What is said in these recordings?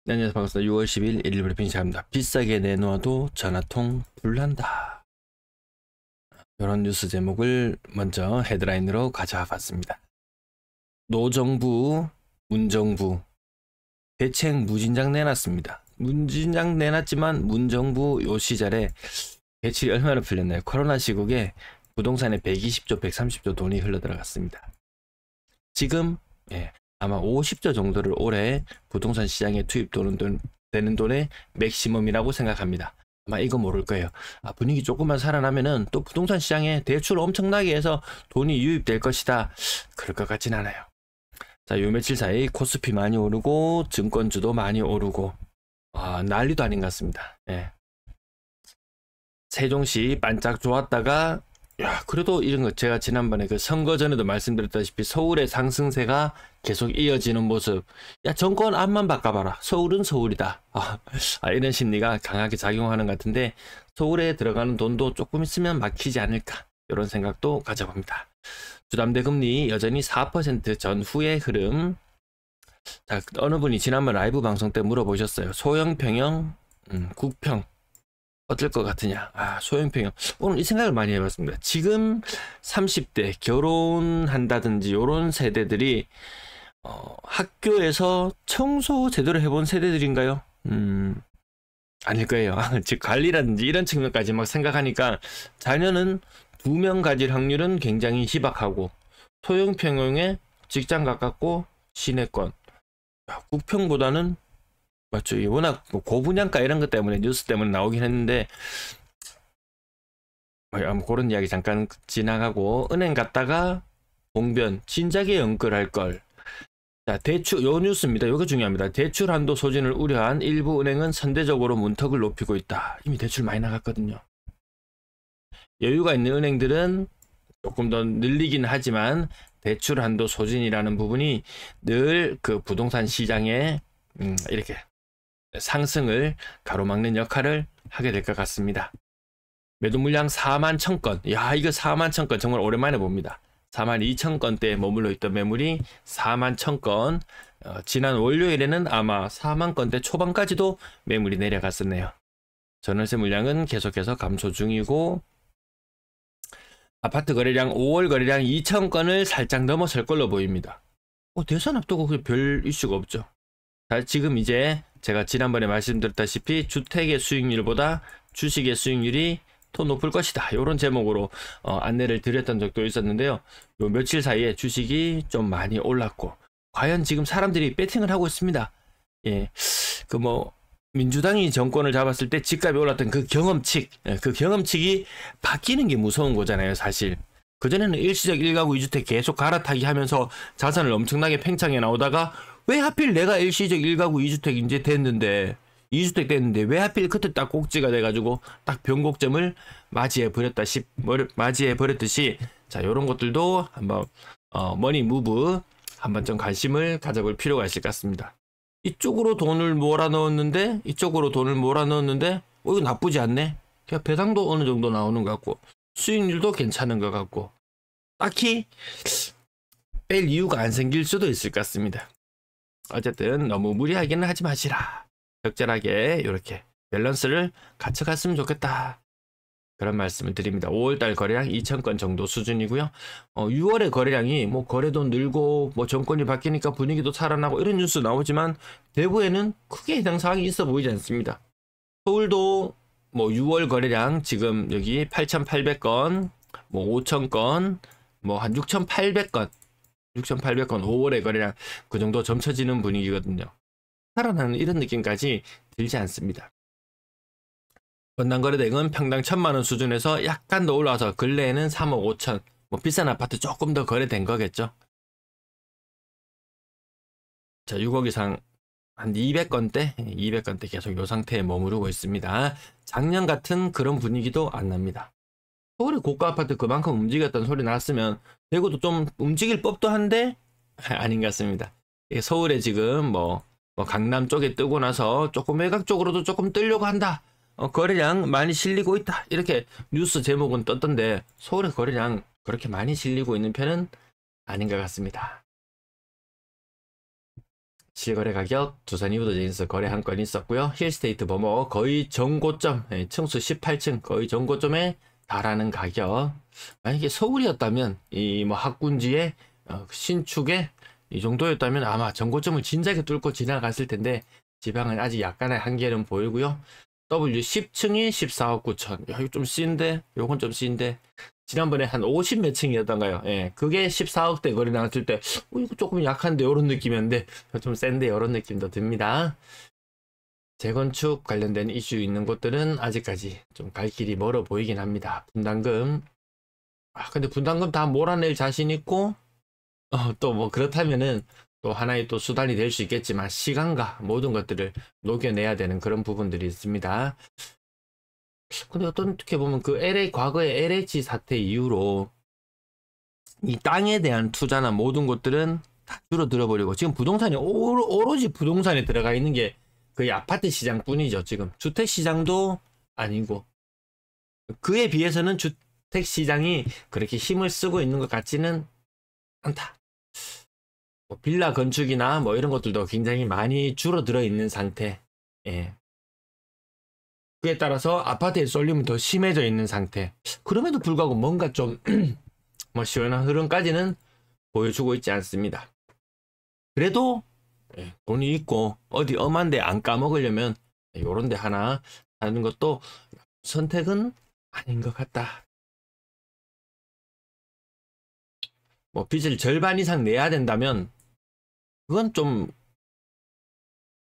네, 안녕하세요. 반갑습니다. 6월 10일 일일 브리핑 시작합니다. 비싸게 내놓아도 전화통 불난다. 이런 뉴스 제목을 먼저 헤드라인으로 가져와 봤습니다. 노정부, 문정부 대책 무진장 내놨습니다. 무진장 내놨지만 문정부 요 시절에 대출이 얼마나 풀렸나요? 코로나 시국에 부동산에 120조, 130조 돈이 흘러들어갔습니다. 지금 아마 50조 정도를 올해 부동산 시장에 되는 돈의 맥시멈이라고 생각합니다. 아마 이거 모를 거예요. 분위기 조금만 살아나면은 또 부동산 시장에 대출 엄청나게 해서 돈이 유입될 것이다. 그럴 것 같진 않아요. 자, 요 며칠 사이 코스피 많이 오르고 증권주도 많이 오르고 난리도 아닌 것 같습니다. 세종시 반짝 좋았다가 그래도 이런 거 제가 지난번에 그 선거 전에도 말씀드렸다시피 서울의 상승세가 계속 이어지는 모습. 정권 앞만 바꿔봐라. 서울은 서울이다. 이런 심리가 강하게 작용하는 것 같은데 서울에 들어가는 돈도 조금 있으면 막히지 않을까. 이런 생각도 가져봅니다. 주담대 금리 여전히 4% 전후의 흐름. 자, 어느 분이 지난번 라이브 방송 때 물어보셨어요. 소형 평형, 국평. 어떨 것 같으냐. 소형평형. 오늘 이 생각을 많이 해봤습니다. 지금 30대 결혼한다든지 이런 세대들이 학교에서 청소 제대로 해본 세대들인가요? 아닐 거예요. 즉 관리라든지 이런 측면까지 막 생각하니까 자녀는 2명 가질 확률은 굉장히 희박하고 소형평형에 직장 가깝고 시내권. 국평보다는 맞죠. 워낙 고분양가 이런 것 때문에 뉴스 때문에 나오긴 했는데 그런 이야기 잠깐 지나가고 은행 갔다가 봉변 진작에 연끌할 걸. 자, 대출 요 뉴스입니다. 요게 중요합니다. 대출 한도 소진을 우려한 일부 은행은 선제적으로 문턱을 높이고 있다. 이미 대출 많이 나갔거든요. 여유가 있는 은행들은 조금 더 늘리긴 하지만 대출 한도 소진이라는 부분이 늘 그 부동산 시장에 이렇게 상승을 가로막는 역할을 하게 될 것 같습니다. 매도 물량 4만 1000건. 이거 4만 1000건 정말 오랜만에 봅니다. 4만 2000건대에 머물러 있던 매물이 4만 1000건. 지난 월요일에는 아마 4만 건대 초반까지도 매물이 내려갔었네요. 전월세 물량은 계속해서 감소 중이고 아파트 거래량 5월 거래량 2000건을 살짝 넘어설 걸로 보입니다. 대선 앞두고 별 이슈가 없죠. 지금 이제 제가 지난번에 말씀드렸다시피 주택의 수익률보다 주식의 수익률이 더 높을 것이다. 이런 제목으로 안내를 드렸던 적도 있었는데요. 요 며칠 사이에 주식이 좀 많이 올랐고 과연 지금 사람들이 배팅을 하고 있습니다. 민주당이 정권을 잡았을 때 집값이 올랐던 그 경험칙, 그 경험칙이 바뀌는 게 무서운 거잖아요, 사실. 그전에는 일시적 1가구 2주택 계속 갈아타기 하면서 자산을 엄청나게 팽창해 나오다가 왜 하필 내가 일시적 1가구 2주택 이제 됐는데 2주택 됐는데 왜 하필 그때 딱 꼭지가 돼가지고 딱 변곡점을 맞이해 버렸듯이 자, 요런 것들도 한번 머니 무브 한번 좀 관심을 가져볼 필요가 있을 것 같습니다. 이쪽으로 돈을 몰아넣었는데 이거 나쁘지 않네. 그냥 배당도 어느 정도 나오는 것 같고 수익률도 괜찮은 것 같고 딱히 뺄 이유가 안 생길 수도 있을 것 같습니다. 어쨌든 너무 무리하게는 하지 마시라. 적절하게 이렇게 밸런스를 갖춰갔으면 좋겠다. 그런 말씀을 드립니다. 5월달 거래량 2000건 정도 수준이고요. 6월의 거래량이 거래도 늘고 정권이 바뀌니까 분위기도 살아나고 이런 뉴스 나오지만 대구에는 크게 해당 사항이 있어 보이지 않습니다. 서울도 6월 거래량 지금 여기 8,800건, 5,000건, 한 6,800건, 5월의 거래량 그 정도 점쳐지는 분위기거든요. 살아나는 이런 느낌까지 들지 않습니다. 건당거래대금은 평당 1000만원 수준에서 약간 더 올라와서 근래에는 3억 5천, 비싼 아파트 조금 더 거래된 거겠죠. 자, 6억 이상 한 200건대 계속 이 상태에 머무르고 있습니다. 작년 같은 그런 분위기도 안 납니다. 서울의 고가 아파트 그만큼 움직였던 소리 났으면 대구도 좀 움직일 법도 한데 아닌 것 같습니다. 서울에 지금 강남 쪽에 뜨고 나서 조금 외곽 쪽으로도 조금 뜨려고 한다. 거래량 많이 실리고 있다. 이렇게 뉴스 제목은 떴던데 서울의 거래량 그렇게 많이 실리고 있는 편은 아닌 것 같습니다. 실거래 가격 두산 이브더제인스 거래 한 건 있었고요. 힐스테이트 버머 거의 전고점, 층수 18층 거의 전고점에 달하는 가격. 만약에 서울이었다면 이 뭐 학군지에 신축에 이 정도였다면 아마 전고점을 진작에 뚫고 지나갔을 텐데 지방은 아직 약간의 한계는 보이고요. W 10층이 14억 9천. 야, 이거 좀 씬데? 요건 좀 씬데? 지난번에 한 50 몇 층이었던가요? 예, 그게 14억대 거리 나왔을 때, 이거 조금 약한데, 요런 느낌이었는데, 좀 센데, 요런 느낌도 듭니다. 재건축 관련된 이슈 있는 곳들은 아직까지 좀 갈 길이 멀어 보이긴 합니다. 분담금. 근데 분담금 다 몰아낼 자신 있고, 또 뭐 그렇다면은, 또 하나의 또 수단이 될 수 있겠지만, 시간과 모든 것들을 녹여내야 되는 그런 부분들이 있습니다. 근데 어떻게 보면 그 과거의 LH 사태 이후로 이 땅에 대한 투자나 모든 것들은 다 줄어들어 버리고 지금 부동산이 오로지 부동산에 들어가 있는 게 거의 아파트 시장뿐이죠. 지금 주택 시장도 아니고 그에 비해서는 주택 시장이 그렇게 힘을 쓰고 있는 것 같지는 않다. 뭐 빌라 건축이나 뭐 이런 것들도 굉장히 많이 줄어들어 있는 상태. 예. 그에 따라서 아파트의 쏠림은 더 심해져 있는 상태. 그럼에도 불구하고 뭔가 좀 뭐 시원한 흐름까지는 보여주고 있지 않습니다. 그래도 돈이 있고 어디 엄한데 안 까먹으려면 요런 데 하나 하는 것도 선택은 아닌 것 같다. 뭐 빚을 절반 이상 내야 된다면 그건 좀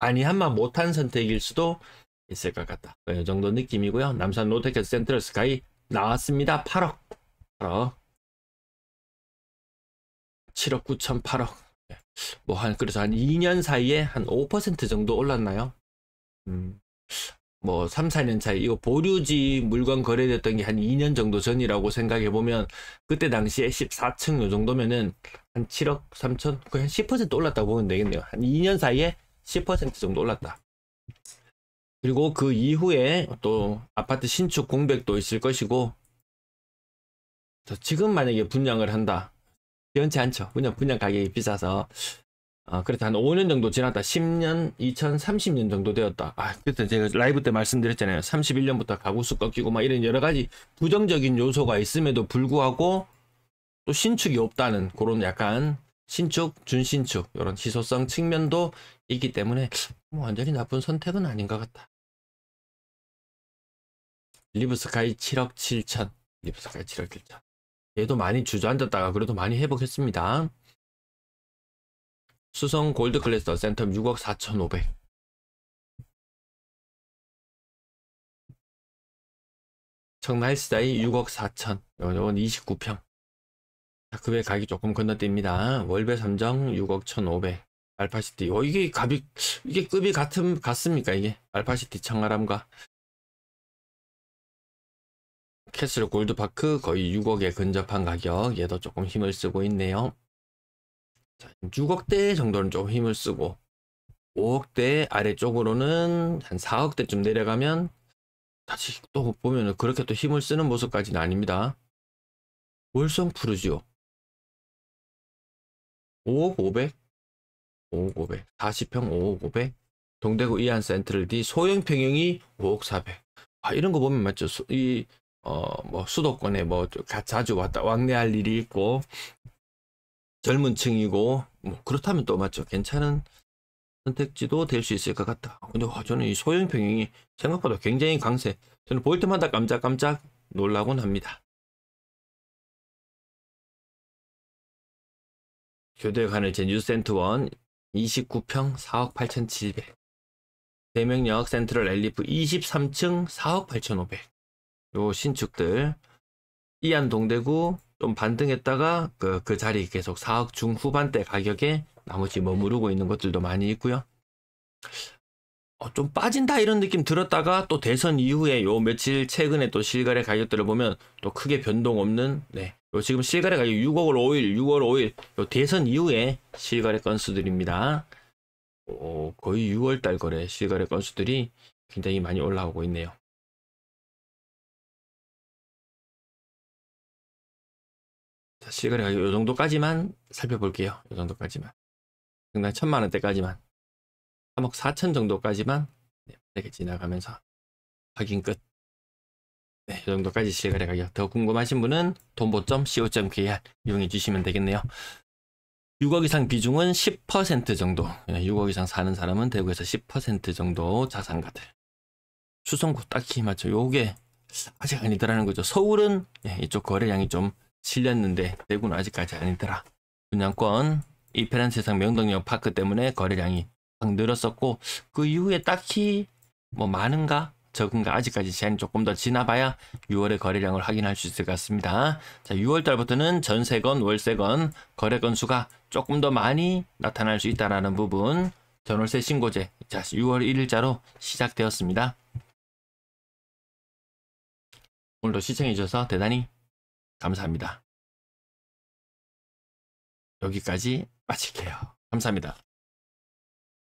아니한마 못한 선택일 수도 있을 것 같다. 이 정도 느낌이고요. 남산 롯데캐슬 센트럴 스카이 나왔습니다. 8억. 7억 9천8억. 뭐 그래서 한 2년 사이에 한 5% 정도 올랐나요? 뭐 3, 4년 차이. 이거 보류지 물건 거래됐던 게 한 2년 정도 전이라고 생각해 보면 그때 당시에 14층 요 정도면은 한 7억 3천 거의 한 10% 올랐다고 보면 되겠네요. 한 2년 사이에 10% 정도 올랐다. 그리고 그 이후에 또 아파트 신축 공백도 있을 것이고 지금 만약에 분양을 한다. 시원치 않죠. 분양 가격이 비싸서. 그래서 한 5년 정도 지났다. 10년, 2030년 정도 되었다. 그때 제가 라이브 때 말씀드렸잖아요. 31년부터 가구수 꺾이고 막 이런 여러 가지 부정적인 요소가 있음에도 불구하고 또 신축이 없다는 그런 약간 신축, 준신축 이런 희소성 측면도 있기 때문에 뭐 완전히 나쁜 선택은 아닌 것 같다. 리브스카이 7억 7천. 리브스카이 7억 7천. 얘도 많이 주저앉았다가 그래도 많이 회복했습니다. 수성 골드 클래스 센텀 6억 4,500. 청라 헬스다이 6억 4천. 이건 29평. 그 외 가격이 조금 건너뜁니다. 월배 삼정 6억 1,500. 알파시티. 이게 급이 같습니까? 이게 알파시티 청아람과 캐슬 골드파크 거의 6억에 근접한 가격. 얘도 조금 힘을 쓰고 있네요. 6억대 정도는 좀 힘을 쓰고 5억대 아래쪽으로는 한 4억대쯤 내려가면 다시 또 보면은 그렇게 또 힘을 쓰는 모습까지는 아닙니다. 월성 푸르지오 5억 500 5억 500 40평 5억 500 동대구 이안 센트럴 D 소형 평형이 5억 400. 이런 거 보면 맞죠. 뭐 수도권에 뭐 자주 왕래할 일이 있고 젊은 층이고 뭐 그렇다면 또 맞죠. 괜찮은 선택지도 될 수 있을 것 같다. 근데 저는 이 소형 평형이 생각보다 굉장히 강세. 저는 볼 때마다 깜짝깜짝 놀라곤 합니다. 교대역 하늘 제뉴센트원 29평 4억 8,700. 대명역 센트럴 엘리프 23층 4억 8,500. 요 신축들. 이안 동대구 좀 반등했다가 그 자리 계속 4억 중후반대 가격에 나머지 머무르고 있는 것들도 많이 있고요. 좀 빠진다 이런 느낌 들었다가 또 대선 이후에 요 며칠 최근에 또 실거래 가격들을 보면 또 크게 변동 없는 요 지금 실거래 가격 6월 5일 요 대선 이후에 실거래 건수들입니다. 거의 6월달 거래 실거래 건수들이 굉장히 많이 올라오고 있네요. 자, 실거래 가격 요 정도까지만 살펴볼게요. 요 정도까지만. 그냥 1,000만 원대까지만. 3억 4천 정도까지만 이렇게 지나가면서 확인 끝. 네, 이 정도까지 실거래 가격. 더 궁금하신 분은 돈보.co.kr 이용해 주시면 되겠네요. 6억 이상 비중은 10% 정도. 6억 이상 사는 사람은 대구에서 10% 정도 자산가들. 수성구 딱히 맞죠. 요게 아직 아니더라는 거죠. 서울은 이쪽 거래량이 좀 실렸는데 대구는 아직까지 아니더라. 분양권 이편한 세상 명동역 파크 때문에 거래량이 확 늘었었고 그 이후에 딱히 뭐 많은가 적은가 아직까지 시간이 조금 더 지나봐야 6월의 거래량을 확인할 수 있을 것 같습니다. 자, 6월 달부터는 전세건 월세건 거래 건수가 조금 더 많이 나타날 수 있다는 부분 전월세 신고제 자 6월 1일자로 시작되었습니다. 오늘도 시청해 주셔서 대단히 감사합니다. 여기까지 마칠게요. 감사합니다.